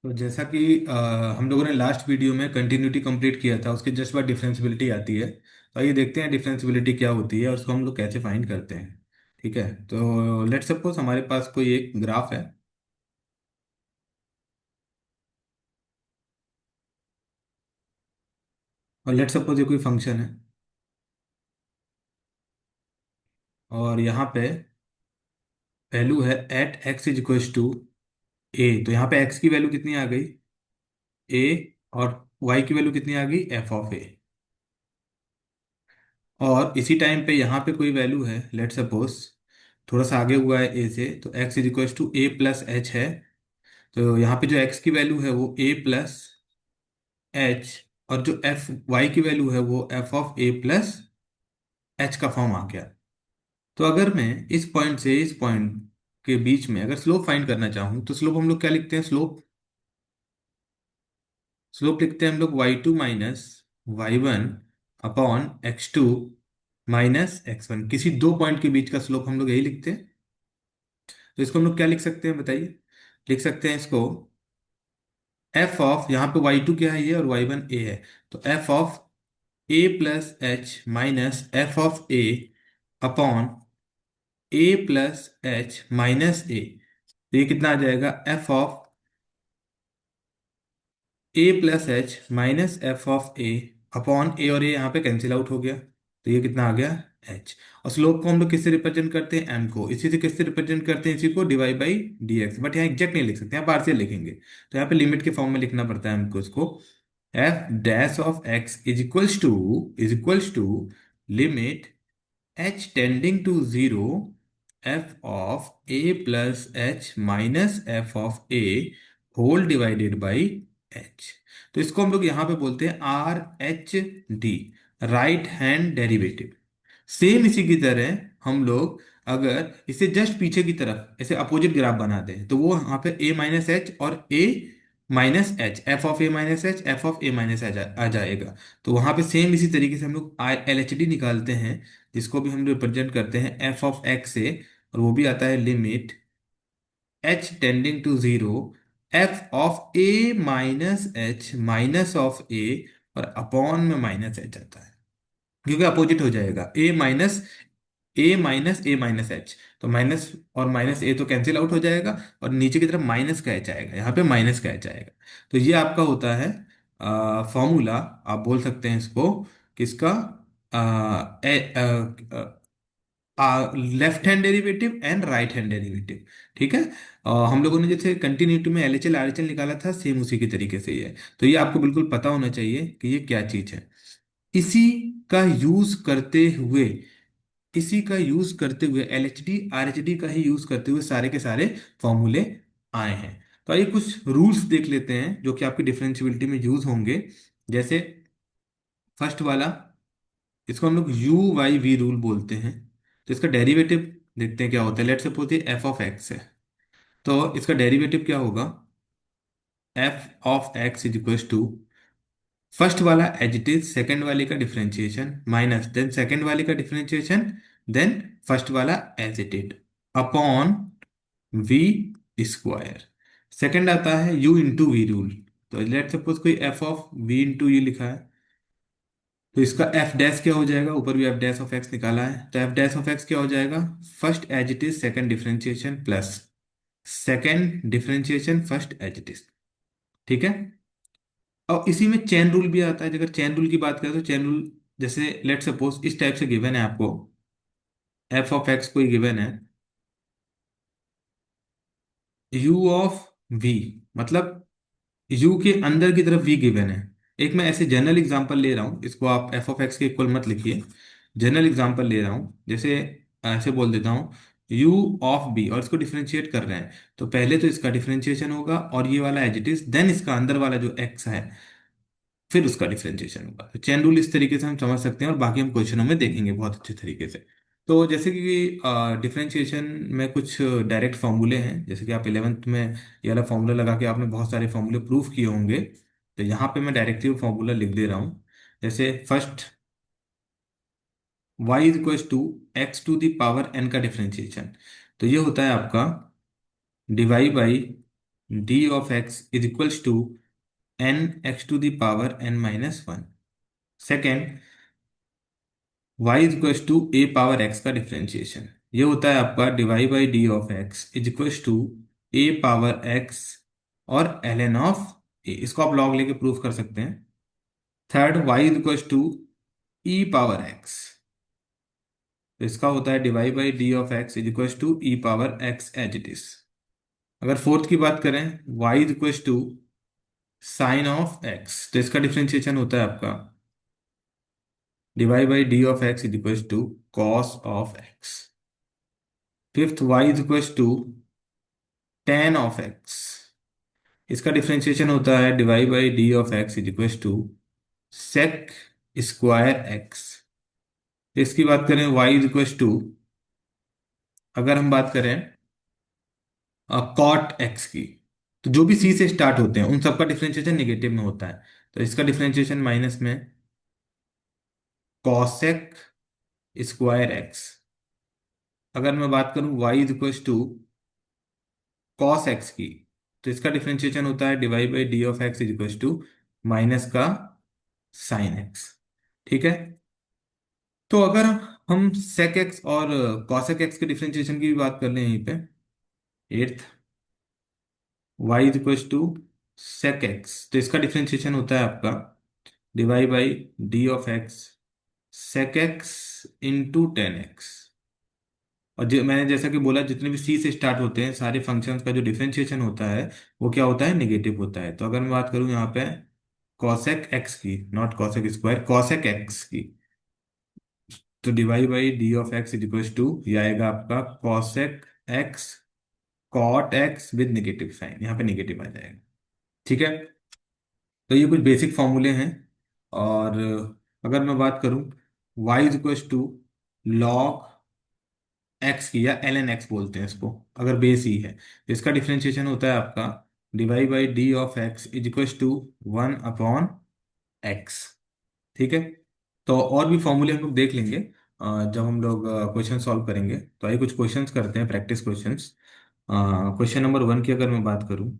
तो जैसा कि हम लोगों ने लास्ट वीडियो में कंटिन्यूटी कंप्लीट किया था, उसके जस्ट बाद डिफरेंशियबिलिटी आती है। तो आइए देखते हैं डिफरेंशियबिलिटी क्या होती है और उसको हम लोग कैसे फाइंड करते हैं। ठीक है, तो लेट्स सपोज हमारे पास कोई एक ग्राफ है, और लेट्स सपोज ये कोई फंक्शन है, और यहाँ पे वैल्यू है at x is equals to a. तो यहाँ पे एक्स की वैल्यू कितनी आ गई, ए, और वाई की वैल्यू कितनी आ गई, एफ ऑफ ए। और इसी टाइम पे यहाँ पे कोई वैल्यू है, लेट सपोज थोड़ा सा आगे हुआ है ए से, तो X is equal to A plus H है। तो यहाँ पे जो एक्स की वैल्यू है वो ए प्लस एच, और जो एफ वाई की वैल्यू है वो F of A plus H का फॉर्म आ गया। तो अगर मैं इस पॉइंट से इस पॉइंट के बीच में अगर स्लोप फाइंड करना चाहूँ, तो स्लोप हम लोग क्या लिखते हैं, स्लोप स्लोप लिखते हैं हम लोग Y two minus Y one upon X two minus X one. किसी दो पॉइंट के बीच का स्लोप हम लोग यही लिखते हैं। तो इसको हम लोग क्या लिख सकते हैं बताइए, लिख सकते हैं इसको एफ ऑफ, यहाँ पे वाई टू क्या है ये, और वाई वन ए है, तो f of A plus H minus F of a upon a plus H minus a. तो ये कितना आ जाएगा, f of A plus H minus F of a upon a, और ए यहाँ पे कैंसिल आउट हो गया, तो ये कितना आ गया, एच। और स्लोप को हम लोग किससे रिप्रेजेंट करते हैं, एम को। इसी से किससे रिप्रेजेंट करते हैं, इसी को divide by d x. But यहाँ एग्जैक्ट नहीं लिख सकते, यहाँ पार्शियल लिखेंगे, तो यहाँ पे लिमिट के फॉर्म में लिखना पड़ता है हमको इसको। F dash of x is equals to limit H tending to zero F of A plus H minus F of A whole divided by H. तो इसको हम लोग यहां पे बोलते हैं R H D, right hand derivative. Same इसी की तरह हम लोग अगर इसे जस्ट पीछे की तरफ ऐसे अपोजिट ग्राफ बना दें, तो वो यहाँ पे ए माइनस एच और a minus h, f of a minus h, f of a minus h आ जाएगा। तो वहां पे सेम इसी तरीके से हम लोग एल एच डी निकालते हैं, जिसको भी हम रिप्रेजेंट करते हैं एफ ऑफ एक्स से, और वो भी आता है limit H tending to zero F of a minus h minus of a, और अपॉन में माइनस एच आता है, क्योंकि अपोजिट हो जाएगा, ए माइनस एच। तो माइनस और माइनस ए तो कैंसिल आउट हो जाएगा, और नीचे की तरफ माइनस का एच आएगा, यहाँ पे माइनस का एच आएगा। तो ये आपका होता है फॉर्मूला, आप बोल सकते हैं इसको किसका, left hand derivative and right hand derivative. ठीक है, हम लोगों ने जैसे कंटिन्यूटी में L H L R H L निकाला था, सेम उसी की तरीके से ये है। तो ये आपको बिल्कुल पता होना चाहिए कि ये क्या चीज है। इसी का यूज करते हुए इसी का यूज करते हुए L H D R H D का ही यूज करते हुए सारे के सारे फॉर्मूले आए हैं। तो आइए कुछ रूल्स देख लेते हैं जो कि आपकी डिफरेंशियबिलिटी में यूज होंगे। जैसे फर्स्ट वाला, इसको हम लोग यू वाई वी रूल बोलते हैं। तो इसका डेरिवेटिव देखते हैं क्या होता है। लेट्स सपोज ये एफ ऑफ एक्स है, तो इसका डेरिवेटिव क्या होगा, f of x is equal to first वाला एज इट इज, सेकेंड वाले का डिफरेंशिएशन माइनस देन सेकेंड वाले का डिफरेंशिएशन, देन फर्स्ट वाला as it is upon v square. Second आता है यू इंटू वी रूल। तो लेट सपोज कोई f of v into u लिखा है, तो इसका एफ डैश क्या हो जाएगा, ऊपर भी एफ डैश ऑफ एक्स निकाला है, तो एफ डैश ऑफ एक्स क्या हो जाएगा, first as it is second differentiation plus second differentiation first as it is. ठीक है, और इसी में चेन रूल भी आता है। अगर चेन रूल की बात करें तो चेन रूल, जैसे लेट सपोज इस टाइप से गिवन है आपको, एफ ऑफ एक्स कोई गिवन है, यू ऑफ वी, मतलब यू के अंदर की तरफ वी गिवन है। एक मैं ऐसे जनरल एग्जांपल ले रहा हूँ, इसको आप एफ ऑफ एक्स के इक्वल मत लिखिए, जनरल एग्जांपल ले रहा हूँ। जैसे ऐसे बोल देता हूँ यू ऑफ बी, और इसको डिफरेंशिएट कर रहे हैं, तो पहले तो इसका डिफरेंशिएशन होगा और ये वाला एज इट इज, देन इसका अंदर वाला जो एक्स है फिर उसका डिफरेंशिएशन होगा। तो चेन रूल इस तरीके से हम समझ सकते हैं, और बाकी हम क्वेश्चनों में देखेंगे बहुत अच्छे तरीके से। तो जैसे कि डिफरेंशिएशन में कुछ डायरेक्ट फॉर्मूले हैं, जैसे कि आप 11th में ये वाला फॉर्मूला लगा के आपने बहुत सारे फॉर्मूले प्रूफ किए होंगे। तो यहाँ पे मैं डायरेक्टली फॉर्मूला लिख दे रहा हूँ। जैसे first, y is equal to x to the power n का डिफरेंशिएशन, तो ये होता है आपका divide by d of x is equals to n x to the power n minus one. Second, y is equals to a power x का differentiation, ये होता है आपका d y by d of x is equals to a power x और l n of a, इसको आप log लेके prove कर सकते हैं। Third, y is equals to e power x, तो इसका होता है d y by d of x is equals to e power x as it is. अगर फोर्थ की बात करें, y is equals to sine of x, तो इसका डिफरेंशिएशन होता है आपका d y by d of x is equals to cos of x. Fifth, y is equals to tan of x, इसका डिफरेंशिएशन होता है d y by d of x is equals to sec square x. इसकी बात करें, y is equals to, अगर हम बात करें कॉट एक्स की, तो जो भी सी से स्टार्ट होते हैं उन सबका डिफरेंशिएशन निगेटिव में होता है, तो इसका डिफरेंशिएशन माइनस में कॉसेक स्क्वायर एक्स। अगर मैं बात करूं y is equals to cos x की, तो इसका डिफरेंशिएशन होता है d y by d of x is equals to minus का साइन एक्स। ठीक है, तो अगर हम सेक एक्स और कॉसेक एक्स के डिफरेंशिएशन की भी बात कर लें यहीं पे, eighth, y is equals to sec x, तो इसका डिफरेंशिएशन होता है आपका d y by d of x sec x into tan x. और जो मैंने जैसा कि बोला, जितने भी सी से स्टार्ट होते हैं सारे फंक्शंस का जो डिफरेंशिएशन होता है वो क्या होता है, नेगेटिव होता है। तो अगर मैं बात करूं यहाँ पे कॉसेक एक्स की, not cosec square, cosec x की, तो d y by d of x is equal to, ये आएगा आपका cosec x cot x with negative sine, यहाँ पे नेगेटिव आ जाएगा। ठीक है, तो ये कुछ बेसिक फॉर्मूले हैं। और अगर मैं बात करूं y is equal to log x की, या एल एन एक्स बोलते हैं इसको, अगर बेस ही है, तो इसका डिफरेंशिएशन होता है आपका d y by d of x is equal to one upon x. ठीक है, तो और भी फॉर्मूले हम लोग देख लेंगे जब हम लोग क्वेश्चन सॉल्व करेंगे। तो आइए कुछ क्वेश्चंस करते हैं, practice questions. Question number one की अगर मैं बात करूं,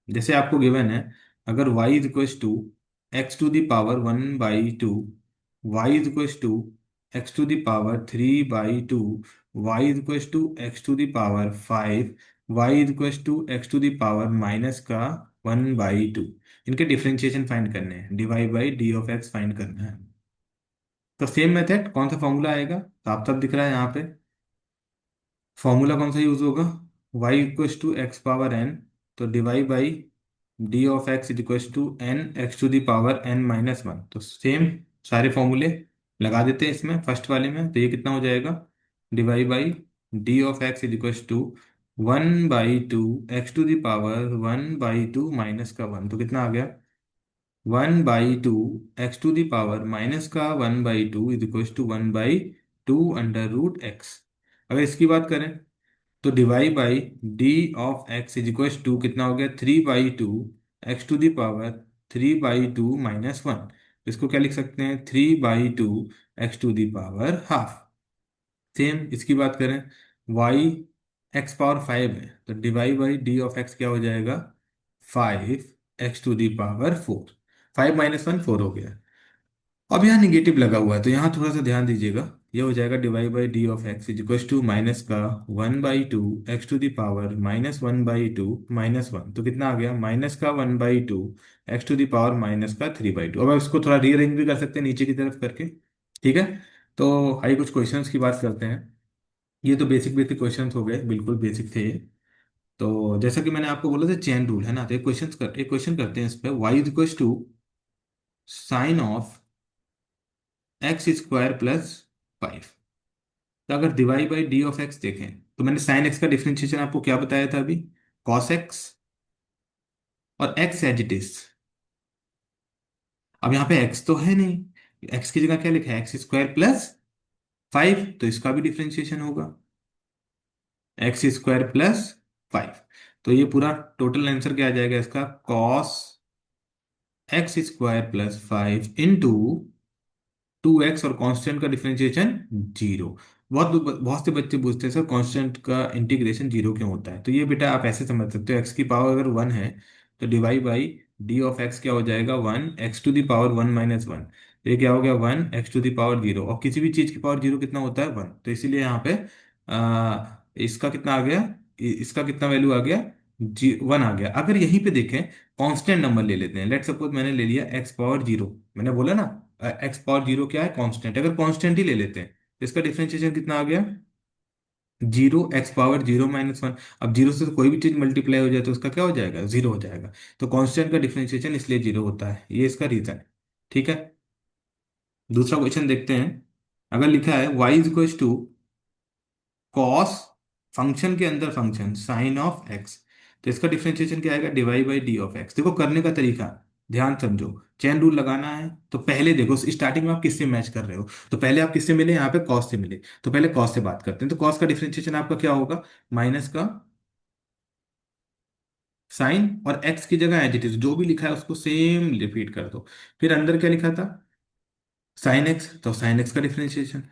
जैसे आपको गिवन है, अगर y is equals to x to the power one by two, y is equals to x to the power three by two, y is equals to x to the power five, y is equals to x to the power minus का one by two, इनके differentiation find करने हैं, d y by d of x find करना है। तो same method, कौन सा formula आएगा, साफ साफ दिख रहा है यहाँ पे, फॉर्मूला कौन सा यूज होगा, y equals to x power n, तो divide by d of x is equals to n x to the power n minus one. तो सेम सारे फॉर्मूले लगा देते हैं इसमें, फर्स्ट वाले में, तो ये कितना हो जाएगा, divide by d of x is equals to one by two x to the power one by two minus का वन, तो कितना आ गया, one by two x to the power minus का one by two is equals to one by two under root x. अगर इसकी बात करें, तो divide by d of x is equal to कितना हो गया, three by two x to the power three by two minus one, इसको क्या लिख सकते हैं, three by two x to the power half. Same इसकी बात करें, वाई एक्स पावर फाइव है, तो divide by d of x क्या हो जाएगा, five x to the power four, five minus one four हो गया। अब यहाँ निगेटिव लगा हुआ है, तो यहाँ थोड़ा सा ध्यान दीजिएगा, ये हो जाएगा divide by d of x is equal to minus का one by two x to the power minus one by two minus one, तो कितना आ गया, माइनस का one by two x to the power minus का three by two. अब आप इसको थोड़ा रीअरेंज भी कर सकते हैं नीचे की तरफ करके। ठीक है, तो आइए कुछ क्वेश्चंस की बात करते हैं। ये तो बेसिक बेसिक क्वेश्चंस हो गए, बिल्कुल बेसिक थे ये। तो जैसा कि मैंने आपको बोला था चेन रूल है ना, तो एक क्वेश्चन करते हैं इस पर, y is equal to sine of x square plus five. तो अगर divide by d of x देखें, तो मैंने साइन एक्स का डिफरेंशिएशन आपको क्या बताया था अभी, कॉस एक्स, और एक्स एज इट इज। अब यहाँ पे एक्स तो है नहीं, एक्स की जगह क्या लिखा है, एक्स स्क्वायर प्लस फाइव, तो इसका भी डिफरेंशिएशन होगा एक्स स्क्वायर प्लस फाइव। तो ये पूरा टोटल आंसर क्या आ जाएगा इसका, cos x square plus five into two x, और कांस्टेंट का डिफरेंशिएशन जीरो। बहुत से बच्चे पूछते हैं सर कांस्टेंट का इंटीग्रेशन जीरो क्यों होता है। तो ये बेटा आप ऐसे समझ सकते हो, एक्स की पावर अगर वन है तो divide by d of x क्या हो जाएगा, one x to the power one minus one. ये क्या हो गया, one x to the power zero. और किसी भी चीज की पावर जीरो कितना होता है, वन। तो इसीलिए यहाँ पे इसका कितना आ गया, इसका कितना वैल्यू आ गया, जी वन आ गया। अगर यहीं पे देखें कांस्टेंट नंबर ले लेते हैं, लेट सपोज मैंने ले लिया एक्स पावर जीरो। मैंने बोला ना एक्स पावर जीरो क्या है, कांस्टेंट। अगर कांस्टेंट ही ले लेते हैं तो इसका डिफरेंशिएशन कितना आ गया, zero x power zero minus one. अब जीरो से तो कोई भी चीज मल्टीप्लाई हो जाए तो उसका क्या हो जाएगा, जीरो हो जाएगा। तो कांस्टेंट का डिफरेंशिएशन इसलिए जीरो होता है, ये इसका रीजन है। ठीक है, दूसरा क्वेश्चन देखते हैं। अगर लिखा है y is equal to cos, function के अंदर फंक्शन साइन ऑफ एक्स, तो इसका डिफरेंशिएशन क्या आएगा, divide by d of x. देखो करने का तरीका ध्यान समझो, चेन रूल लगाना है तो पहले देखो स्टार्टिंग में आप किससे मैच कर रहे हो। तो पहले आप किससे मिले, यहाँ पे कॉस से मिले, तो पहले कॉस से बात करते हैं। तो कॉस का डिफरेंशिएशन आपका क्या होगा, माइनस का साइन, और एक्स की जगह एज इट इज जो भी लिखा है उसको सेम रिपीट कर दो। फिर अंदर क्या लिखा था, साइन एक्स, तो साइन एक्स का डिफरेंशिएशन।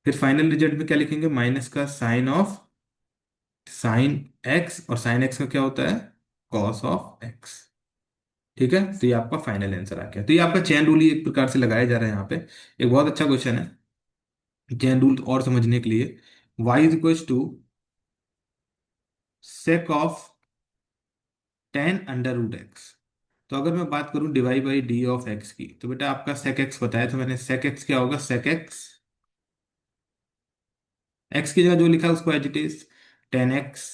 फिर फाइनल रिजल्ट में क्या लिखेंगे, माइनस का साइन ऑफ साइन एक्स, और साइन एक्स का क्या होता है, कॉस ऑफ एक्स। ठीक है, तो ये आपका फाइनल आंसर आ गया। तो ये आपका चेन रूल ही एक प्रकार से लगाया जा रहा है यहाँ पे। एक बहुत अच्छा क्वेश्चन है चेन रूल और समझने के लिए। y is equal to sec of tan under root x. तो अगर मैं बात करूं divide by d of x की, तो बेटा आपका सेक एक्स बताया था मैंने, सेक एक्स क्या होगा, सेक एक्स, एक्स की जगह जो लिखा है उसको as it is tan x,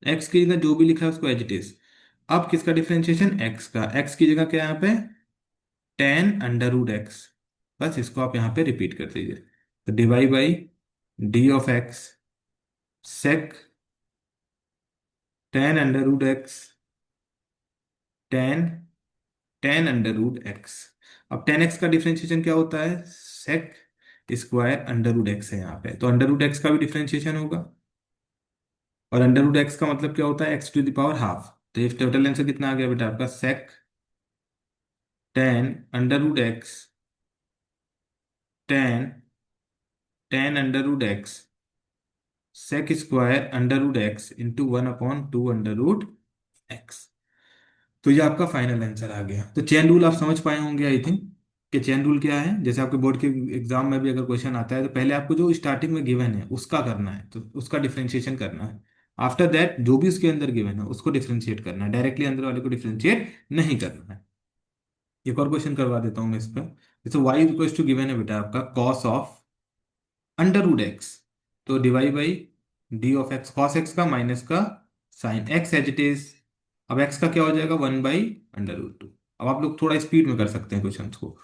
x की जगह जो भी लिखा है उसको एज इट इज। अब किसका डिफरेंशिएशन, एक्स का, एक्स की जगह क्या है यहाँ पे, टेन अंडर रूट एक्स। बस इसको आप यहाँ पे रिपीट कर दीजिए। तो divide by d of x sec tan under root x, tan tan under root x. अब टेन एक्स का डिफरेंशिएशन क्या होता है, sec square under root x है यहाँ पे, तो अंडर रूट एक्स का भी डिफरेंशिएशन होगा। और अंडर रूट एक्स का मतलब क्या होता है, x to the power half. तो ये टोटल आंसर कितना आ गया बेटा आपका, sec tan under root x, tan tan under root x sec square under root x into one upon two under root x. तो ये आपका फाइनल आंसर आ गया। तो चेन रूल आप समझ पाए होंगे आई थिंक, कि चेन रूल क्या है। जैसे आपके बोर्ड के एग्जाम में भी अगर क्वेश्चन आता है तो पहले आपको जो स्टार्टिंग में गिवन है उसका करना है, तो उसका डिफरेंशिएशन करना है। आफ्टर दैट जो भी उसके अंदर गिवन है उसको डिफरेंशिएट करना है, डायरेक्टली अंदर वाले को डिफरेंशिएट नहीं करना है। एक और क्वेश्चन करवा देता हूँ मैं इस पर। जैसे y इक्वल टू गिवन है बेटा आपका cos of under root x, तो divide by d of x, cos x का माइनस का sine x as it is. अब एक्स का क्या हो जाएगा, one by under root two. अब आप लोग थोड़ा स्पीड में कर सकते हैं क्वेश्चन को।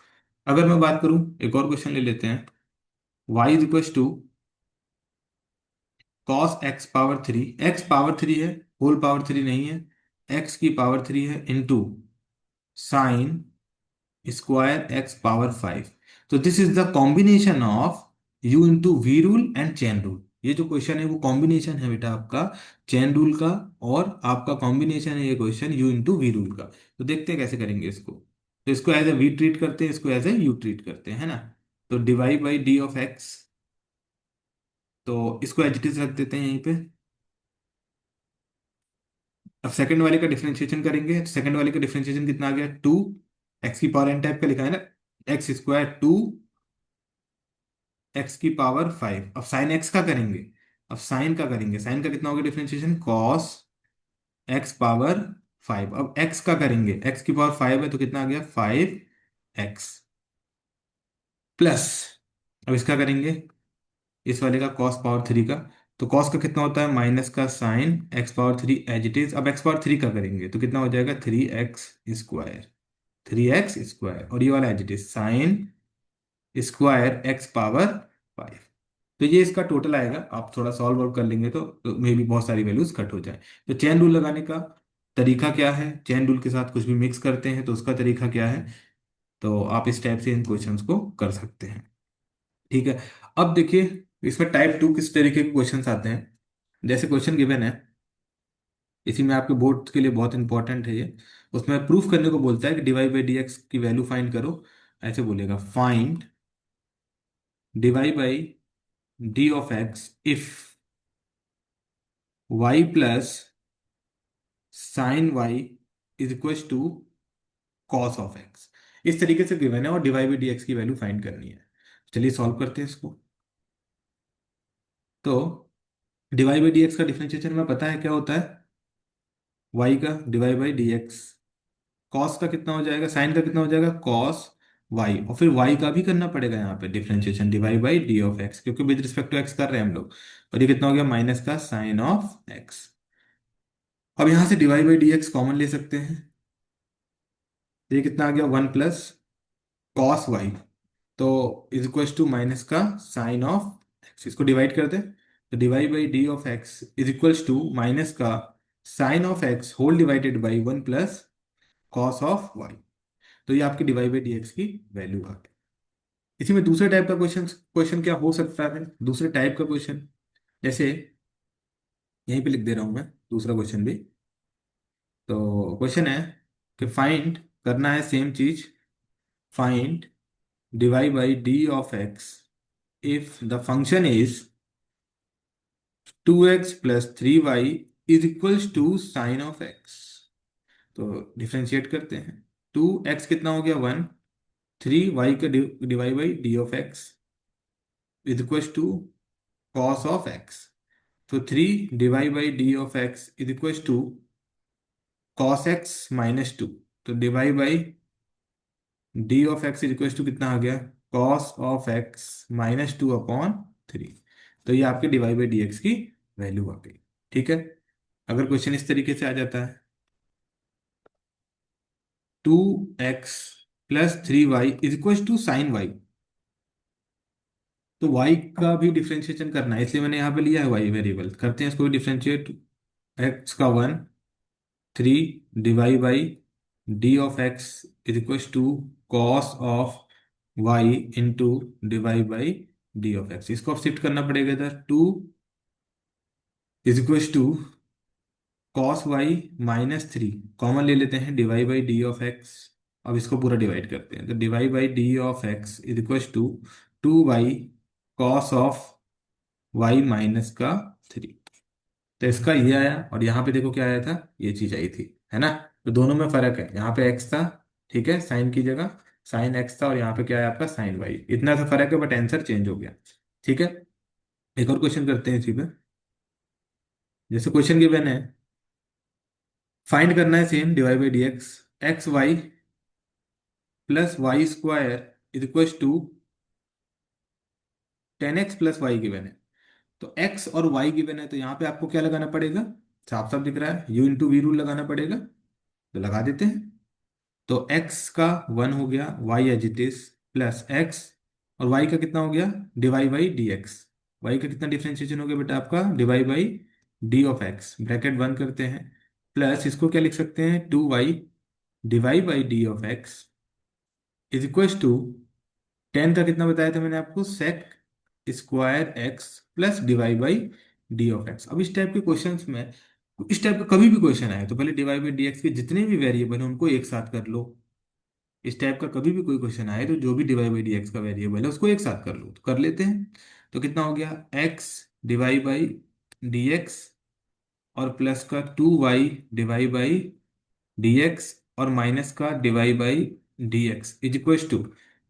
अगर मैं बात करूं, एक और क्वेश्चन ले लेते हैं। y is equal to cos x power three, x power three है, होल पावर थ्री नहीं है, एक्स की पावर थ्री है, into sine square x power five. तो this is the combination of u into v rule and chain rule. ये जो question है वो कॉम्बिनेशन है बेटा आपका चेन रूल का, और आपका कॉम्बिनेशन है ये question u into v rule का। तो देखते हैं कैसे करेंगे इसको। तो इसको एज ए वी ट्रीट करते हैं, इसको एज ए यू ट्रीट करते हैं, है ना। तो divide by d of x, तो इसको एज इट इज रख देते हैं यहीं पे। अब सेकंड वाले का डिफरेंशिएशन करेंगे, सेकंड वाले का डिफरेंशिएशन कितना आ गया, टू एक्स की पावर एन टाइप का लिखा है ना, एक्स स्क्वायर टू एक्स की पावर फाइव। अब साइन एक्स का करेंगे, अब साइन का करेंगे, साइन का कितना होगा differentiation, cos x power five. अब एक्स का करेंगे, एक्स की पावर फाइव है तो कितना आ गया, फाइव एक्स प्लस, अब इसका करेंगे, इस वाले का कॉस पावर थ्री का, तो कॉस का कितना होता है, माइनस का sine x power three as it is. अब एक्स पावर थ्री का करेंगे तो कितना हो जाएगा, three x square, three x square, और ये वाला as it is sine square x power five. तो ये इसका टोटल आएगा, आप थोड़ा सॉल्व आउट कर लेंगे तो मे भी बहुत सारी वैल्यूज कट हो जाए। तो चेन रूल लगाने का तरीका क्या है, चेन रूल के साथ कुछ भी मिक्स करते हैं तो उसका तरीका क्या है। तो आप इस टाइप से इन क्वेश्चंस को कर सकते हैं। ठीक है, अब देखिए इसमें टाइप टू किस तरीके के क्वेश्चंस आते हैं। जैसे क्वेश्चन गिवन है, इसी में आपके बोर्ड के लिए बहुत इंपॉर्टेंट है ये। उसमें प्रूफ करने को बोलता है कि डिवाइड बाई डी एक्स की वैल्यू फाइंड करो। ऐसे बोलेगा find divide by d of x if y plus sine y is equal to cos of x. इस तरीके से गिवन है और डिवाइड बाई डी एक्स की वैल्यू फाइंड करनी है। चलिए सॉल्व करते हैं इसको। तो डिवाइड बाई डी एक्स का डिफरेंशिएशन में पता है क्या होता है, वाई का divide by d x, cos का कितना हो जाएगा, साइन का कितना हो जाएगा कॉस वाई, और फिर वाई का भी करना पड़ेगा यहाँ पे differentiation divide by d of x, क्योंकि विद रिस्पेक्ट टू एक्स कर रहे हैं हम लोग। और ये कितना हो गया माइनस का साइन ऑफ एक्स। अब यहाँ से divide by d x common ले सकते हैं, तो ये कितना आ गया वन प्लस कॉस वाई, तो इज इक्वल टू माइनस का साइन ऑफ एक्स। इसको डिवाइड कर दे तो divide by d of x is equal to minus का sine of x whole divided by one plus cos of y. तो ये आपकी डिवाइड बाई डी एक्स की वैल्यू आ गई। इसी में दूसरे टाइप का क्वेश्चन क्वेश्चन क्या हो सकता है, दूसरे टाइप का क्वेश्चन जैसे यहीं पे लिख दे रहा हूं मैं दूसरा क्वेश्चन भी। तो क्वेश्चन है कि फाइंड करना है सेम चीज, find divide by d of x if the function is 2x plus 3y is equals to sin of x। तो डिफ्रेंशिएट करते हैं, 2x कितना हो गया वन, 3y का divide by d of x is equals to cos of x. तो 3 divide by d of x is equals to cos x minus two. तो divide by d of x is equals to कितना आ गया cos of x minus two upon three. तो ये आपके divide by d x की value आ गई। ठीक है, अगर क्वेश्चन इस तरीके से आ जाता है 2x plus 3y is equal to sine y, तो y का भी डिफ्रेंशिएशन करना है, इसलिए मैंने यहाँ पे लिया है y वेरिएबल। करते हैं इसको भी डिफ्रेंशिएट, x का one, 3 divide by d of x is equal to cos of y into divide by d of x. इसको अब शिफ्ट करना पड़ेगा इधर, 2 is equal to cos y minus three, common ले लेते हैं divide by d of x. अब इसको पूरा डिवाइड करते हैं, तो divide by d of x is equal to 2y cos of y minus का थ्री। तो इसका ये आया, और यहाँ पे देखो क्या आया था, ये चीज आई थी, है ना। तो दोनों में फर्क है, यहाँ पे x था, ठीक है, साइन की जगह साइन x था, और यहाँ पे क्या है आपका साइन y, इतना सा फर्क है बट आंसर चेंज हो गया। ठीक है, एक और क्वेश्चन करते हैं इसी पे। जैसे क्वेश्चन गिवन है, फाइंड करना है same divide by d x, x y plus y square is equal to 10x plus y given है। तो x और y गिवन है, तो यहाँ पे आपको क्या लगाना पड़ेगा, साफ साफ दिख रहा है, u इंटू वी रूल लगाना पड़ेगा, तो लगा देते हैं। तो x का वन हो गया, y as it is plus x, और y का कितना हो गया divide by d x. Y का कितना डिफ्रेंशिएशन हो गया बेटा आपका divide by d of x, bracket one करते हैं, प्लस इसको क्या लिख सकते हैं 2y divide by d of x is equal to 10 का कितना बताया था मैंने आपको sec square x plus divide by d of x. अब इस टाइप के क्वेश्चंस में, इस टाइप का कभी भी क्वेश्चन आए तो पहले डिवाइड बाई डी एक्स के जितने भी वेरिएबल हैं उनको एक साथ कर लो। इस टाइप का कभी भी कोई क्वेश्चन आए तो जो भी डिवाइड बाई डी एक्स का वेरिएबल है उसको एक साथ कर लो, तो कर लेते हैं। तो कितना हो गया x divide by d x, और प्लस का 2y divide by d x, और माइनस का divide by d x is equal to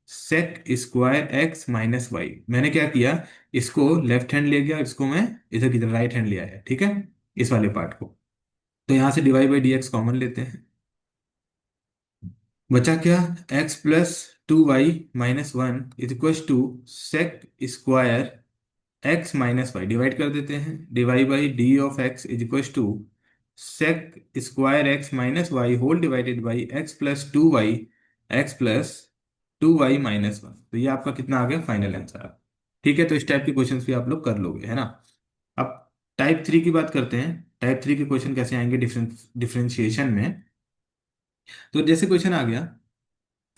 sec square x minus y. मैंने क्या किया, इसको लेफ्ट हैंड ले गया, इसको मैं इधर की तरफ राइट हैंड ले आया, ठीक है, इस वाले पार्ट को। तो यहां से divide by d x common लेते हैं, बचा क्या x plus 2y minus one is equal to sec square x minus y, divide कर देते हैं, divide by d of x is equal to sec square x minus y whole divided by x plus 2y, x plus 2y minus one. तो ये आपका कितना आ गया final answer. ठीक है, तो इस टाइप के क्वेश्चंस भी आप लोग कर लोगे, है ना। अब टाइप थ्री की बात करते हैं, टाइप थ्री के क्वेश्चन कैसे आएंगे डिफरेंशिएशन में। तो जैसे क्वेश्चन आ गया,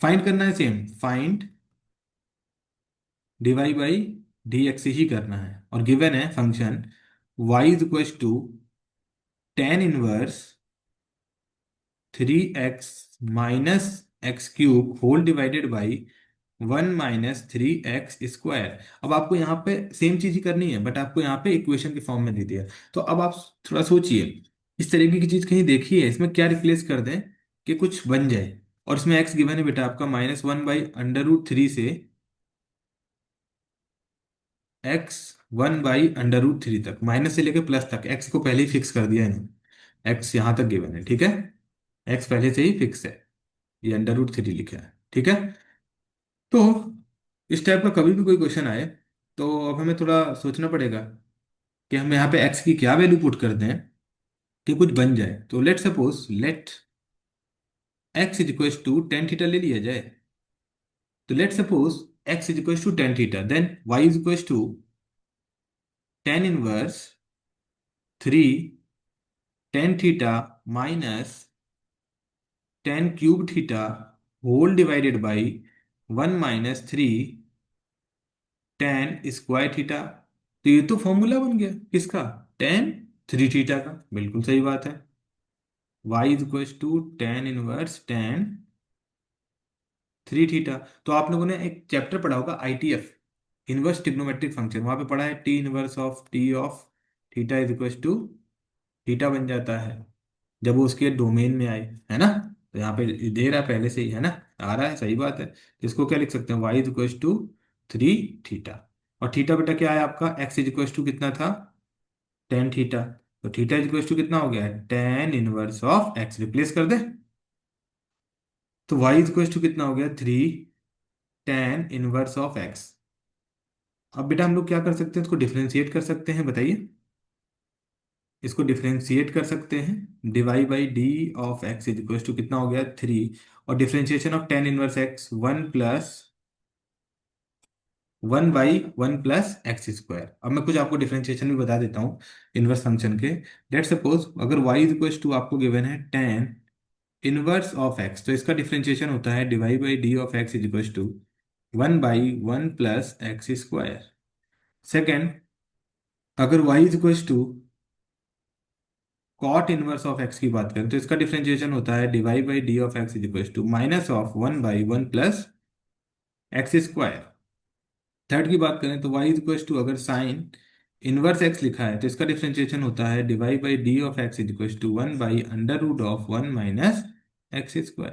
फाइंड करना है same, find divide by d x ही करना है, और गिवन है function y is equal to tan inverse 3x minus x cube whole divided by 1 - 3x²। अब आपको यहाँ पे सेम चीज ही करनी है, बट आपको यहाँ पे इक्वेशन के फॉर्म में दे दिया है। तो अब आप थोड़ा सोचिए, इस तरीके की चीज कहीं देखी है? इसमें क्या रिप्लेस कर दें कि कुछ बन जाए। और इसमें एक्स गिवन है बेटा आपका -1/√3 से x1/√3 तक, माइनस से लेके प्लस तक। एक्स को पहले ही फिक्स कर दिया है ना, एक्स यहाँ तक गिवन है, ठीक है। एक्स पहले से ही फिक्स है, ये √3 लिखा है, ठीक है। तो इस टाइप का कभी भी कोई क्वेश्चन आए, तो अब हमें थोड़ा सोचना पड़ेगा कि हम यहाँ पे एक्स की क्या वैल्यू पुट कर दें कि कुछ बन जाए। तो let suppose, let x is equal to tan theta ले लिया जाए। तो let suppose x is equal to tan theta, then y is equal to tan inverse 3 tan theta minus tan cube theta whole divided by 1 - 3 tan square theta. तो ये तो formula बन गया किसका? टेन थ्री थीटा का। बिल्कुल सही बात है। Y is equal to tan inverse tan three theta. तो आप लोगों ने एक चैप्टर पढ़ा होगा ITF, इनवर्स ट्रिग्नोमेट्रिक फंक्शन। वहां पे पढ़ा है t inverse of t of theta is equal to theta बन जाता है जब वो उसके डोमेन में आए, है ना। तो यहाँ पे दे रहा है पहले से ही, है ना, आ रहा है, सही बात है। तो इसको क्या लिख सकते हैं? Y is equal to three theta. और थीटा बेटा क्या है आपका? एक्स इज इक्वल टू कितना था? Tan theta. तो थीटा इज इक्वल टू कितना हो गया है? Tan inverse of x, replace कर दे। तो वाई इज इक्वल टू कितना हो गया? Three ten inverse of x. अब बेटा हम लोग क्या कर सकते हैं? इसको डिफरेंशिएट कर सकते हैं, बताइए। इसको डिफरेंशिएट कर सकते हैं, d y by d of x is equal to कितना हो गया? थ्री। और differentiation of tan inverse x, 1/1 + x²। अब मैं कुछ आपको डिफरेंशिएशन भी बता देता हूँ इनवर्स फंक्शन के। लेट सपोज अगर y इज इक्वल टू आपको गिवन है टेन इनवर्स ऑफ एक्स, तो इसका डिफरेंशिएशन होता है d y by d of x is equal to 1/1 + x²। Second, अगर y is equal to cot inverse of x की बात करें, तो इसका डिफरेंशिएशन होता है d y by d of x is equal to minus of 1/1 + x²। Third की बात करें तो y इज इक्वल टू अगर साइन इनवर्स एक्स लिखा है, तो इसका डिफरेंशिएशन होता है d y by d of x is equal to 1/√1 - x²।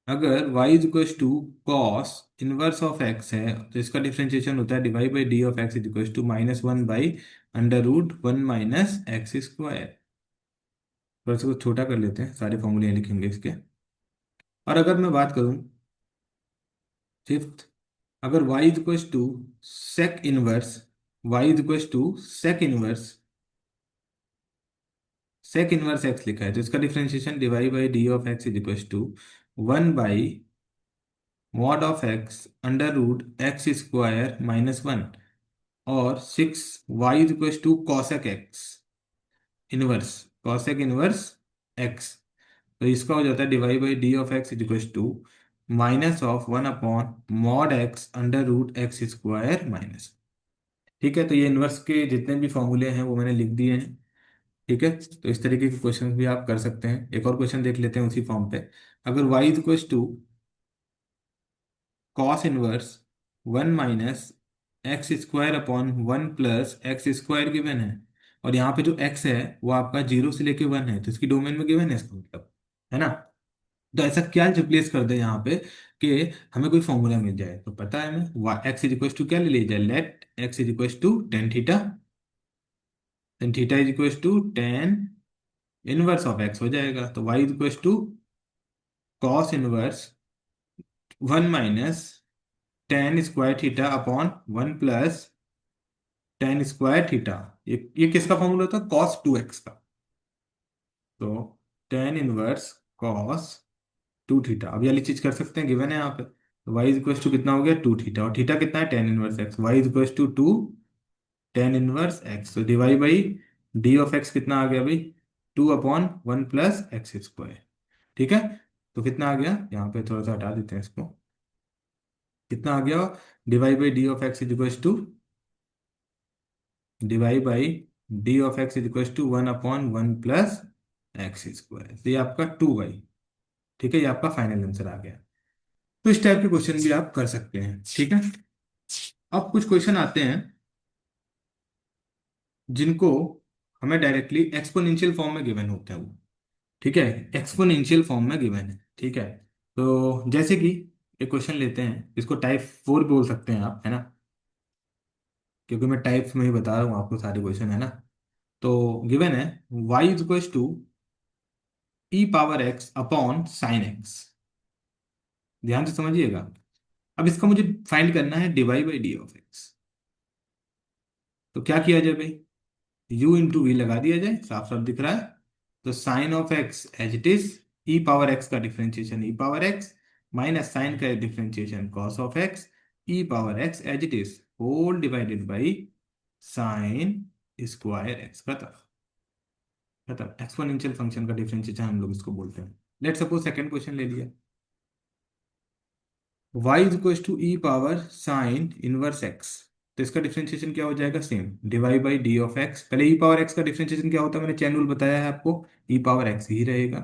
अगर y is equal to cos inverse of x है, तो इसका डिफरेंशिएशन होता है d y by d of x is equal to -1/√1 - x²। थोड़ा सा कुछ छोटा कर लेते हैं, सारे फॉर्मूले लिखेंगे इसके। और अगर मैं बात करूं फिफ्थ, अगर y is equal to sec inverse x लिखा है, तो इसका differentiation d y by d of x is equal to 1/mod of x √x² -1। और six, y is equal to cosec inverse x. तो इसका हो जाता है d y by d of x is equal to minus of 1/mod x √x² minus. ठीक है, तो ये इनवर्स के जितने भी फॉर्मूले हैं वो मैंने लिख दिए हैं। ठीक है, तो इस तरीके के क्वेश्चन भी आप कर सकते हैं। एक और क्वेश्चन देख लेते हैं उसी फॉर्म पे। अगर y is equal to cos inverse 1 - x² upon 1 + x² given है, और यहाँ पे जो x है वो आपका 0 से लेके 1 है, तो इसकी डोमेन में गिवन है इसका मतलब, है ना। तो ऐसा क्या रिप्लेस कर दे यहाँ पे कि हमें कोई फॉर्मूला मिल जाए। तो पता है हमें एक्स इज इक्वल टू क्या ले लिया जाए? Let x is equal to tan theta, then theta is equal to tan inverse of x हो जाएगा। तो y is equal to cos inverse 1 - tan² theta upon 1 + tan² theta. ये किसका formula था? cos 2x का। तो tan inverse cos two theta, अब ये वाली चीज कर सकते हैं, गिवन है यहाँ पे। तो वाई इज इक्वल टू कितना हो गया? To theta. और थीटा कितना है? Tan inverse x. Y is equal to two tan inverse x. तो divide by d of x कितना आ गया भाई? 2/1 + x²। ठीक है, तो कितना आ गया? यहाँ पे थोड़ा सा हटा देते हैं इसको। कितना आ गया? Divide by d of x is equal to divide by d of x is equal to 1/1 + x²। तो ये आपका 2y। ठीक है, ये आपका फाइनल आंसर आ गया। तो इस टाइप के क्वेश्चन भी आप कर सकते हैं, ठीक है। अब कुछ क्वेश्चन आते हैं जिनको हमें डायरेक्टली एक्सपोनेंशियल फॉर्म में गिवन होते हैं वो, ठीक है। एक्सपोनेंशियल फॉर्म में गिवन है, ठीक है। तो जैसे कि एक क्वेश्चन लेते हैं, इसको टाइप 4 बोल सकते हैं आप, है ना, क्योंकि मैं टाइप्स में ही बता रहा हूँ आपको सारे क्वेश्चन, है ना। तो गिवन है y is equal to e power x upon sine x. ध्यान से समझिएगा। अब इसका मुझे फाइंड करना है d y by d of x. तो क्या किया जाए भाई, u इंटू वी लगा दिया जाए, साफ साफ दिख रहा है। तो sine of x as it is, e power x का differentiation e power x, minus sine का differentiation cos of x, e power x as it is whole divided by sine square x. खत्म। खत्म। Exponential function का differentiation हम लोग इसको बोलते हैं। लेट सपोज सेकंड क्वेश्चन ले लिया, y is equal to e power sine inverse x. तो इसका डिफरेंशिएशन क्या हो जाएगा, same d y by d of x. पहले ई पावर एक्स का डिफरेंशिएशन क्या होता है, मैंने चैन रूल बताया है आपको, ई पावर एक्स ही रहेगा।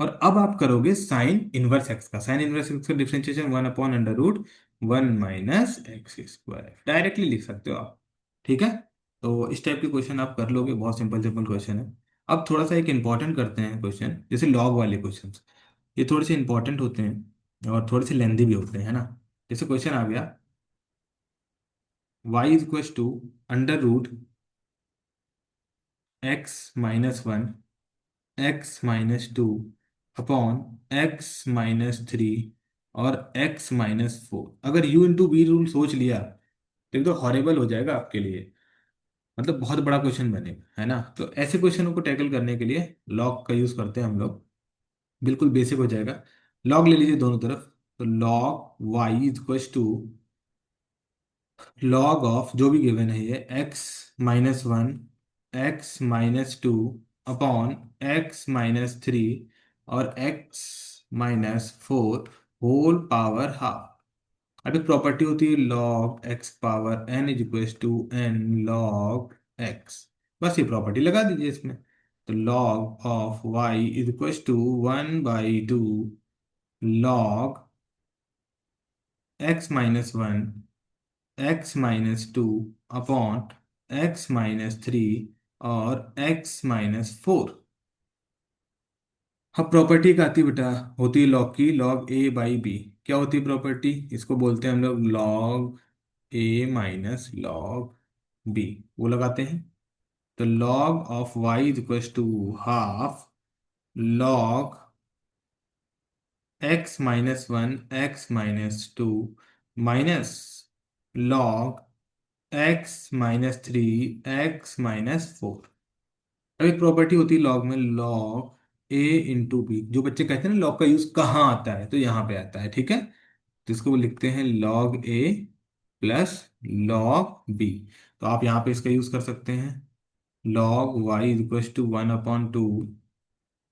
और अब आप करोगे साइन इनवर्स एक्स का, साइन इनवर्स एक्स का differentiation 1/√1 minus x square, directly लिख सकते हो आप, ठीक है। तो इस टाइप के क्वेश्चन आप कर लोगे, बहुत सिंपल सिंपल क्वेश्चन है। अब थोड़ा सा एक इंपॉर्टेंट करते हैं क्वेश्चन, जैसे लॉग वाले क्वेश्चन, ये थोड़े से इंपॉर्टेंट होते हैं और थोड़े से लेंदी भी होते हैं, है ना। जैसे क्वेश्चन आ गया, y is equal to √x-1 x-2 upon x-3 और x-4। अगर u इंटू वी रूल सोच लिया तो हॉरेबल हो जाएगा आपके लिए, मतलब बहुत बड़ा क्वेश्चन बनेगा, है ना। तो ऐसे क्वेश्चनों को टैकल करने के लिए लॉग का यूज करते हैं हम लोग, बिल्कुल बेसिक हो जाएगा। लॉग ले लीजिए दोनों तरफ। तो log y is equal to log of जो भी गिवन है ये x-1 x-2 अपॉन x-3 और x-4 होल पावर हाफ। अब एक प्रॉपर्टी होती है log x power n is equal to n log x। बस ये प्रॉपर्टी लगा दीजिए इसमें। तो log of y is equal to 1/2 log x-1 x-2 upon x-3 और x-4। अब प्रॉपर्टी का आती बेटा, होती है लॉग की, लॉग ए बाई बी। क्या होती है प्रॉपर्टी, इसको बोलते हैं हम लोग log a minus log b, वो लगाते हैं। तो log of y is equal to half log x-1 x-2 minus log x-3 x-4। अब एक प्रॉपर्टी होती है लॉग में, लॉग ए इंटू बी। जो बच्चे कहते हैं ना लॉग का यूज कहाँ आता है, तो यहाँ पे आता है, ठीक है। तो इसको वो लिखते हैं log a plus log b. तो आप यहाँ पे इसका यूज कर सकते हैं, log y is equal to 1/2,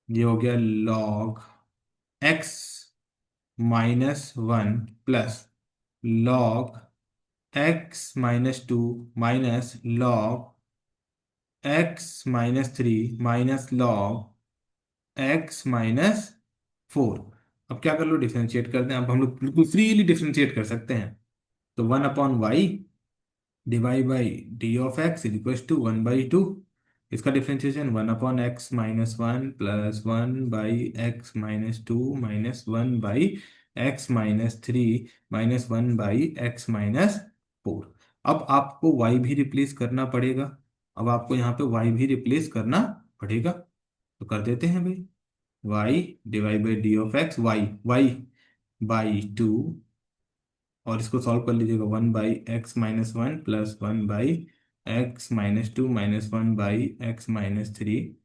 ये हो गया log x-1 plus log x-2 minus log x-3 minus log x-4। अब क्या कर लो, डिफरेंशिएट कर दें। अब हम लोग बिल्कुल फ्रीली डिफरेंशिएट कर सकते हैं। तो 1/y divide by d of x is equal to 1/2। इसका differentiation 1/x-1 plus 1/x-2 minus 1/x-3 minus 1/x-4। अब आपको y भी रिप्लेस करना पड़ेगा। अब आपको यहाँ पे y भी रिप्लेस करना पड़ेगा, तो कर देते हैं भाई। y divide by d of x, y/2, और इसको सॉल्व कर लीजिएगा। 1/x-1 plus 1/x-2 minus 1/x-3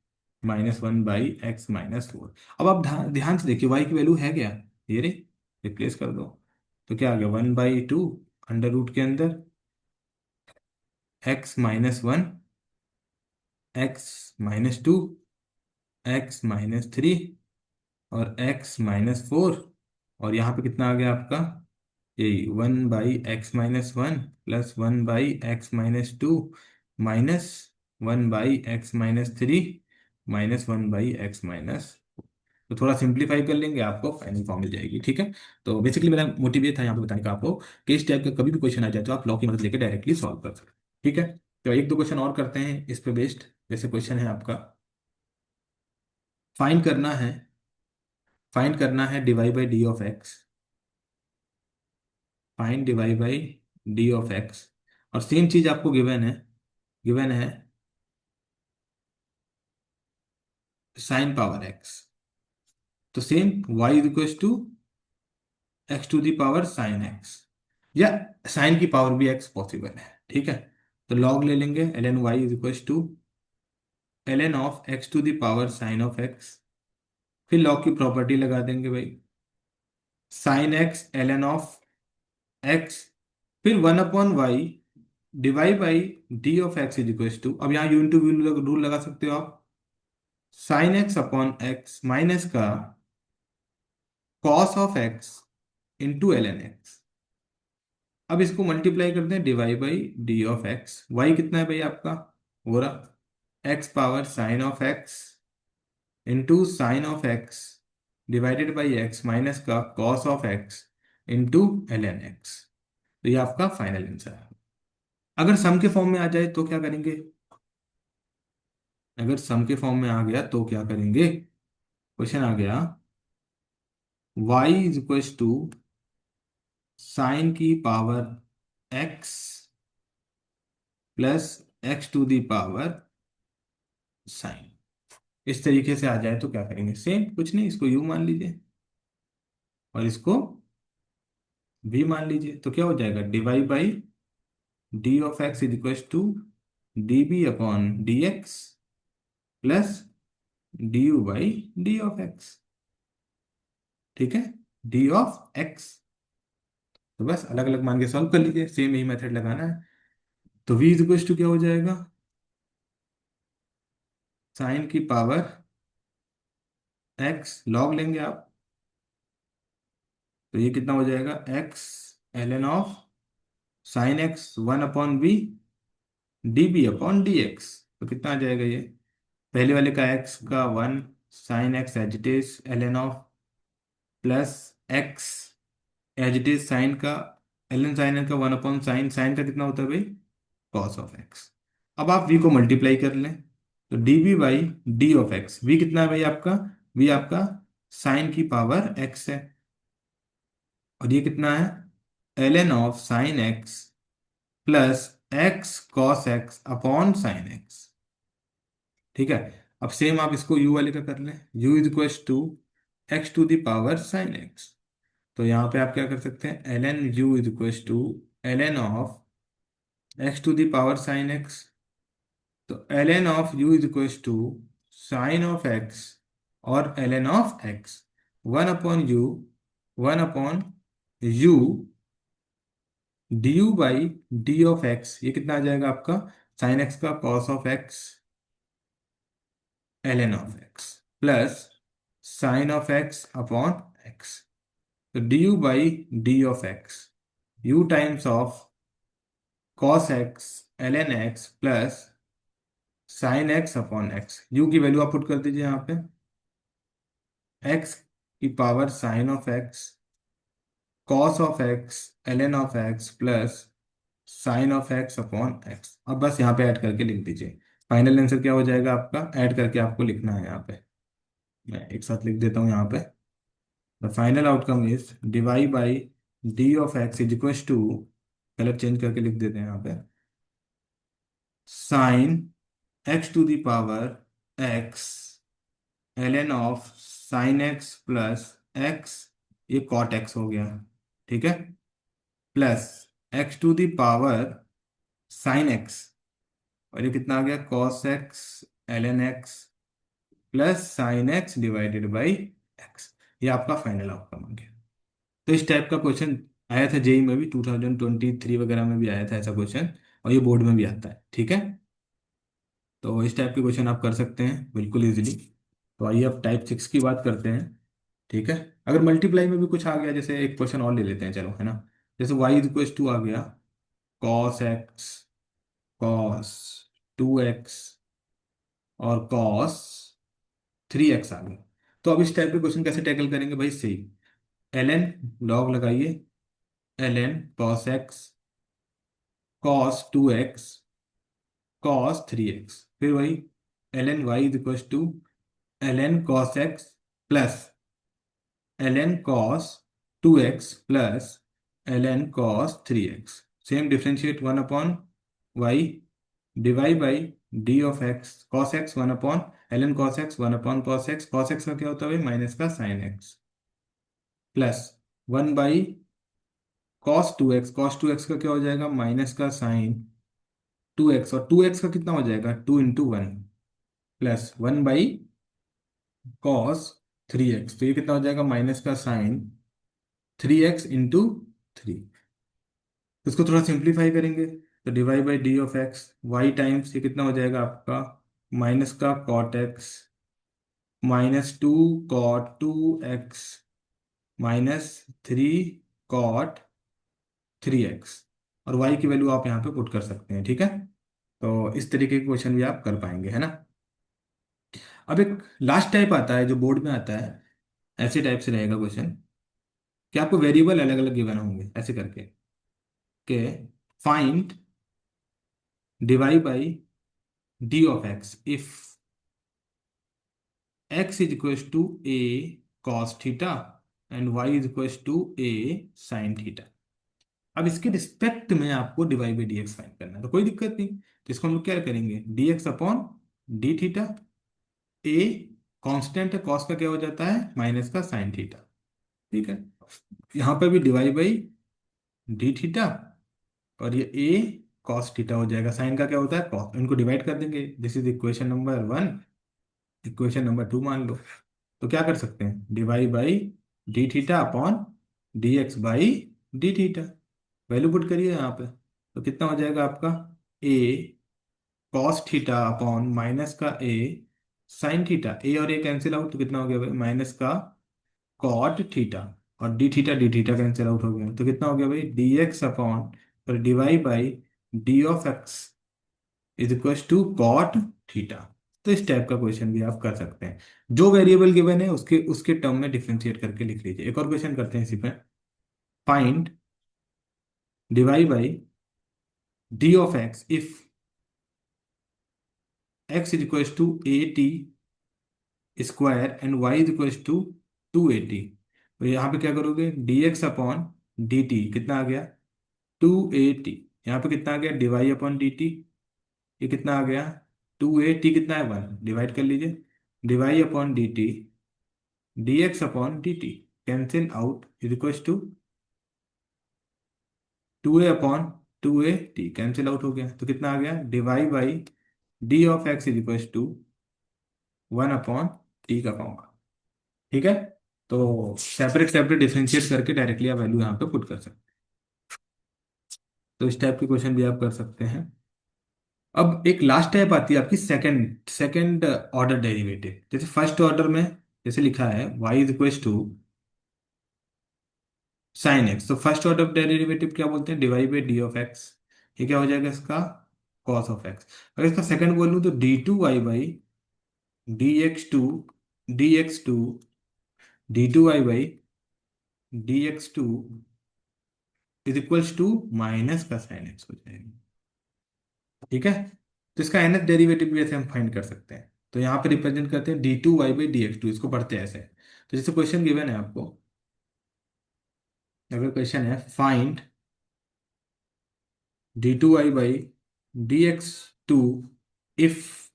minus 1/x-4। अब आप ध्यान से देखिए y की वैल्यू है क्या, ये रे, रिप्लेस कर दो। तो क्या आ गया, 1/2 अंडर रूट के अंदर x-1 x-2 x-3 और x-4। और यहाँ पे कितना आ गया आपका, यही 1/x-1 plus 1/x-2 minus 1/x-3 minus 1/x-। तो थोड़ा सिंप्लीफाई कर लेंगे, आपको फाइनल फॉर्म मिल जाएगी। ठीक है। तो बेसिकली मेरा मोटिव ये था यहाँ पे बताने का आपको कि इस टाइप का कभी भी क्वेश्चन आ जाए तो आप लॉ की मदद लेकर डायरेक्टली सॉल्व कर सकते हैं। ठीक है। तो एक दो क्वेश्चन और करते हैं इस पे बेस्ड। जैसे क्वेश्चन है आपका, फाइंड करना है फाइंड करना है d y by d of x. Find d y by d of x, और सेम चीज आपको गिवन है साइन पावर एक्स। तो same y is equal to x to the power sine x, या साइन की पावर भी x पॉसिबल है। ठीक है। तो लॉग ले लेंगे l n y is equal to l n of x to the power sine of x. फिर लॉग की प्रॉपर्टी लगा देंगे भाई, sine x l n of x, फिर 1/y divide by d of x is equal to, अब यहाँ unit to rule लगा सकते हो आप, sine x upon x minus का cos of x into l n x. अब इसको मल्टीप्लाई करते हैं divide by d of x, y कितना है भाई आपका, हो रहा x power sine of x into sine of x divided by x minus का cos of x into l n x. तो ये आपका फाइनल आंसर है। अगर सम के फॉर्म में आ जाए तो क्या करेंगे, अगर सम के फॉर्म में आ गया तो क्या करेंगे, क्वेश्चन आ गया y is equal to sine की power x plus x to the power sine. इस तरीके से आ जाए तो क्या करेंगे, सेम कुछ नहीं, इसको u मान लीजिए और इसको v मान लीजिए। तो क्या हो जाएगा, divide by d of x is equal to d b upon d x plus d u by d of x. ठीक है। डी ऑफ एक्स, तो बस अलग अलग मान के सॉल्व कर लीजिए, सेम यही मेथड लगाना है। तो v इज इक्वल टू क्या हो जाएगा, साइन की पावर x लॉग लेंगे आप, तो ये कितना हो जाएगा, x l n of sine x 1/v d b upon d x. तो कितना आ जाएगा ये, पहले वाले का x का 1 sine x as it is l n of plus x as it is sine का एल एन साइन का 1/, साइन साइन का कितना होता है भाई, कॉस ऑफ एक्स। अब आप v को मल्टीप्लाई कर लें, तो d b by d of x, v कितना है भाई आपका, v आपका साइन की पावर x है, और ये कितना है l n of sine x plus x cos x upon sine x. ठीक है। अब सेम आप इसको u वाले का कर लें, u is equal to x to the power sine x. तो यहाँ पे आप क्या कर सकते हैं, l n u is equal to l n of x to the power sine x. तो l n of u is equal to sine of x और l n of x 1/u 1/u d u by d of x, ये कितना आ जाएगा आपका, sine x का cos of x l n of x plus sine of x upon x. तो d u by d of x, u times of cos x l n x plus sine x upon x. U की value आप put कर दीजिए यहाँ पे, x की power sine of x cos of x l n of x plus sine of x upon x. अब बस यहाँ पे ऐड करके लिख दीजिए, फाइनल आंसर क्या हो जाएगा आपका, ऐड करके आपको लिखना है यहाँ पे, मैं एक साथ लिख देता हूँ यहाँ पे। The final outcome is divide by d of x is equal to, colour change करके लिख देते हैं यहाँ पे, sine x to the power x l n of sine x plus x, ये कॉट एक्स हो गया। ठीक है। Plus x to the power sine x, और ये कितना आ गया, cos x l n x plus sine x divided by x. ये आपका फाइनल आउटकम आ गया। तो इस टाइप का क्वेश्चन आया था जेई में भी, 2023 वगैरह में भी आया था ऐसा क्वेश्चन, और ये बोर्ड में भी आता है। ठीक है। तो इस टाइप के क्वेश्चन आप कर सकते हैं बिल्कुल इजीली। तो आइए अब टाइप 6 की बात करते हैं। ठीक है। अगर मल्टीप्लाई में भी कुछ आ गया, जैसे एक क्वेश्चन और ले लेते हैं चलो, है ना। जैसे y इज इक्वल टू आ गया कॉस एक्स कॉस 2x और कॉस 3x आ गया। तो अब इस टाइप के क्वेश्चन कैसे टैकल करेंगे भाई, सही, एल एन लॉग लगाइए, l n cos x cos 2x cos 3x, फिर वही l n y is equal to l n cos x plus l n cos 2x plus l n cos 3x, same differentiate 1/y divide by d of x cos x 1/, l n cos x 1/, cos x का क्या होता है भाई, minus का sine x, plus 1/, cos 2x का क्या हो जाएगा, माइनस का साइन 2x, और 2x का कितना हो जाएगा, 2 × 1, प्लस 1/cos 3x, तो ये कितना हो जाएगा, माइनस का साइन 3x × 3। इसको थोड़ा सिंप्लीफाई करेंगे तो divide by d of x y times ये कितना हो जाएगा आपका, माइनस का cot x -2 cot 2x -3 cot 3x, और y की वैल्यू आप यहाँ पे पुट कर सकते हैं, ठीक है। तो इस तरीके के क्वेश्चन भी आप कर पाएंगे, है ना। अब एक लास्ट टाइप आता है जो बोर्ड में आता है, ऐसे टाइप से रहेगा क्वेश्चन कि आपको वेरिएबल अलग अलग गिवन होंगे ऐसे करके, कि find divide by d of x if x is equal to a cos theta and y is equal to a sin theta. अब इसके रिस्पेक्ट में आपको divide by d x find करना है, तो कोई दिक्कत नहीं, तो इसको हम लोग क्या करेंगे, D x upon D theta, a constant है, कॉस का क्या हो जाता है, माइनस का साइन थीटा, ठीक है। यहाँ पे भी डिवाइड बाई डी थीटा, और ये ए कॉस थीटा हो जाएगा, साइन का क्या होता है कॉस, इनको डिवाइड कर देंगे, this is equation number 1, equation number 2 मान लो। तो क्या कर सकते हैं, divide by D theta upon d x by D theta, value put करिए यहाँ पे, तो कितना हो जाएगा आपका, ए कॉस थीटा अपॉन माइनस का ए साइन थीटा, ए और ए कैंसिल आउट तो कितना हो गया भाई, माइनस का कॉट थीटा, और डी थीटा कैंसिल आउट हो गया तो कितना हो गया भाई, डी एक्स अपॉन पर divide by d of x is equal to cot theta. तो इस टाइप का क्वेश्चन भी आप कर सकते हैं, जो वेरिएबल गिवन है उसके उसके टर्म में डिफरेंशिएट करके लिख लीजिए। एक और क्वेश्चन करते हैं इसी पे, find divide by d of x if x is equal to a t square and y is equal to 280, तो यहाँ पे क्या करोगे, d x upon d t कितना आ गया, 280, यहाँ पे कितना आ गया, डिवाई अपॉन डी टी, ये कितना आ गया, 280 कितना है 1, डिवाइड कर लीजिए, d y upon d t d x upon d t cancel out is equal to 2a upon 2a t cancel out हो गया, तो कितना आ गया, divide by d of x is equal to 1/t का फॉर्मूला, ठीक है। तो सेपरेट सेपरेट डिफरेंशिएट करके डायरेक्टली आप वैल्यू यहाँ पे पुट कर सकते हैं, तो इस टाइप के क्वेश्चन भी आप कर सकते हैं। अब एक लास्ट टाइप आती है आपकी सेकंड सेकंड ऑर्डर डेरिवेटिव, जैसे फर्स्ट ऑर्डर में जैसे लिखा है y is equal to sine x, तो फर्स्ट ऑर्डर डेरिवेटिव क्या बोलते हैं, divide by d of x, ये क्या हो जाएगा इसका, कॉस ऑफ एक्स। अगर इसका सेकंड बोलूँ तो d2y by dx2 d2y by dx2 is equals to minus का साइन एक्स हो जाएगा, ठीक है। तो इसका nth डेरिवेटिव भी ऐसे हम फाइंड कर सकते हैं, तो यहाँ पे रिप्रेजेंट करते हैं d2y बाई dx2, इसको पढ़ते हैं ऐसे। तो जैसे क्वेश्चन गिवन है आपको, अगर क्वेश्चन है find d2y by dx2 if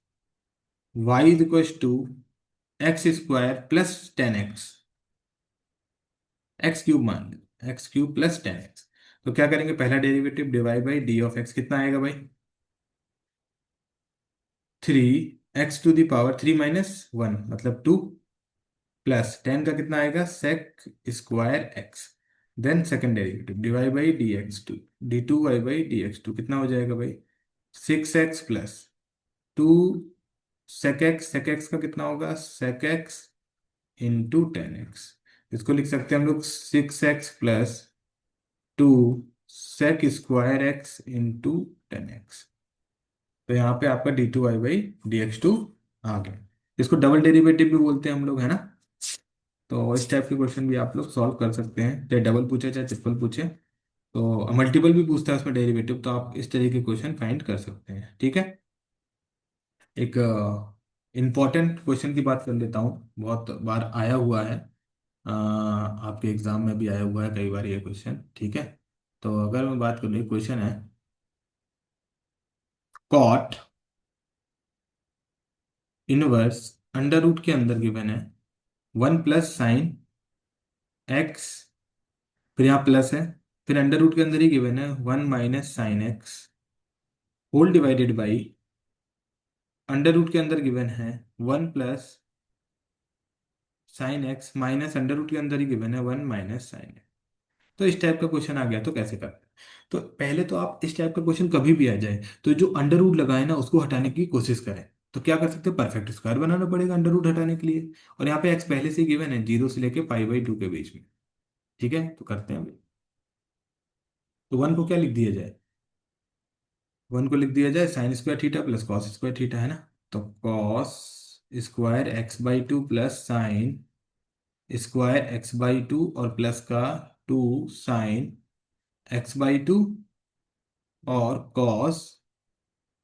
y is equals to x square plus 10x, x cube मान लो, एक्स क्यूब प्लस 10x, तो क्या करेंगे, पहला derivative divide by d of x कितना आएगा भाई, 3x⁻³ मतलब 2, प्लस 10 का कितना आएगा, sec square x, then second derivative divide by d x two कितना हो जाएगा भाई, 6x प्लस 2 सेक एक्स का कितना होगा, सेक एक्स इंटू 10x, इसको लिख सकते हैं हम लोग 6x plus 2 sec square x into 10x, तो यहाँ पे आपका d2y बाई dx2 आ गया, इसको डबल डेरिवेटिव भी बोलते हैं हम लोग, है ना। तो इस टाइप के क्वेश्चन भी आप लोग सॉल्व कर सकते हैं, चाहे डबल पूछे चाहे ट्रिपल पूछे। तो मल्टीपल भी पूछता है उसमें डेरिवेटिव, तो आप इस तरीके के क्वेश्चन फाइंड कर सकते हैं। ठीक है। एक इम्पॉर्टेंट क्वेश्चन की बात कर लेता हूँ, बहुत बार आया हुआ है, आपके एग्जाम में भी आया हुआ है कई बार ये क्वेश्चन। ठीक है। तो अगर मैं बात करूँ, एक क्वेश्चन है, कॉट इनवर्स अंडर रूट के अंदर गिवन है 1 प्लस साइन एक्स, फिर यहाँ प्लस है, फिर अंडर रूट के अंदर ही गिवन है 1 minus sine x whole divided by, under root के अंदर गिवन है 1 plus sine x minus under root के अंदर ही गिवन है 1 माइनस साइन। तो इस टाइप का क्वेश्चन आ गया तो कैसे करते हैं? तो पहले तो आप इस टाइप का क्वेश्चन कभी भी आ जाए तो जो अंडर रूट लगाए ना उसको हटाने की कोशिश करें। तो क्या कर सकते हैं, परफेक्ट स्क्वायर बनाना पड़ेगा अंडर रूट हटाने के लिए। और यहाँ पे एक्स पहले से ही गिवन है 0 से लेके पाई बाई 2 के बीच में। ठीक है, तो करते हैं अभी। तो वन को क्या लिख दिया जाए, वन को लिख दिया जाए sine square theta plus cos square theta, है ना। तो cos square x by two plus sign square x by two और प्लस का 2 साइन एक्स बाई 2 और कॉस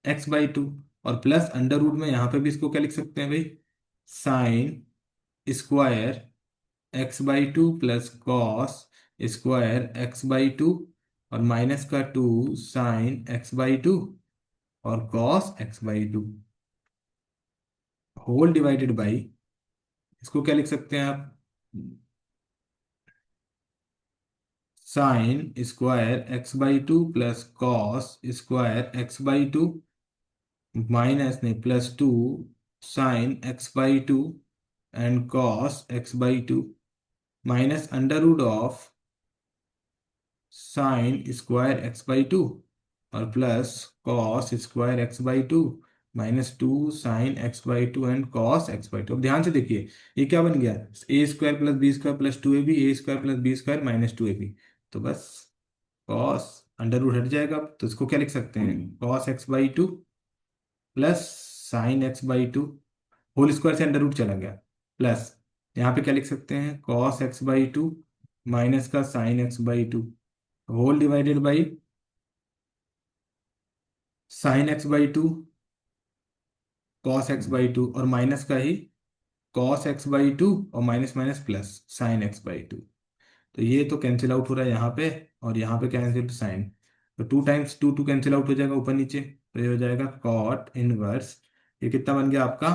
x/2 और प्लस अंडर रूट में यहाँ पे भी इसको क्या लिख सकते हैं भाई, sign square x/2 plus cos square x/2 और माइनस का 2 साइन x/2 और cos x/2 whole divided by, इसको क्या लिख सकते हैं आप, sine square x/2 plus cos square x/2 minus नहीं plus 2 sine x/2 and cos x/2 minus under root of sine square x/2 और plus cos square x/2 minus 2 sine x/2 and cos x/2। अब ध्यान से देखिए, ये क्या बन गया, a² + b² + 2ab, a² + b² -2ab। तो बस कॉस अंडर रूट हट जाएगा, तो इसको क्या लिख सकते हैं, cos x/2 plus sine x/2 whole square से अंडर रूट चला गया, प्लस यहाँ पे क्या लिख सकते हैं, कॉस x/2 माइनस का sine x/2 whole divided by sine x/2 cos x/2 और माइनस का ही cos x/2 और minus minus plus sine x/2। तो ये तो कैंसिल आउट हो रहा है यहाँ पे, और यहाँ पे कैंसिल साइन, तो 2 टाइम्स 2 कैंसिल आउट हो जाएगा ऊपर नीचे, तो ये हो जाएगा कॉट इनवर्स, ये कितना बन गया आपका,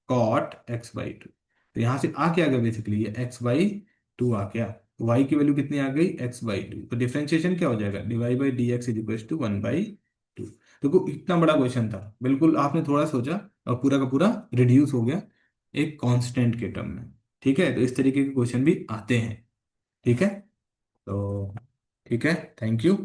कॉट x/2। तो यहाँ से आ क्या गया, बेसिकली ये x/2 आ गया, तो y की वैल्यू कितनी आ गई, x/2। तो डिफरेंशिएशन क्या हो जाएगा, dy/dx इज इक्वल टू 1/2। देखो इतना बड़ा क्वेश्चन था, बिल्कुल आपने थोड़ा सोचा और पूरा का पूरा रिड्यूस हो गया एक कांस्टेंट के टर्म में। ठीक है, तो इस तरीके के क्वेश्चन भी आते हैं। ठीक है। तो ठीक है, थैंक यू।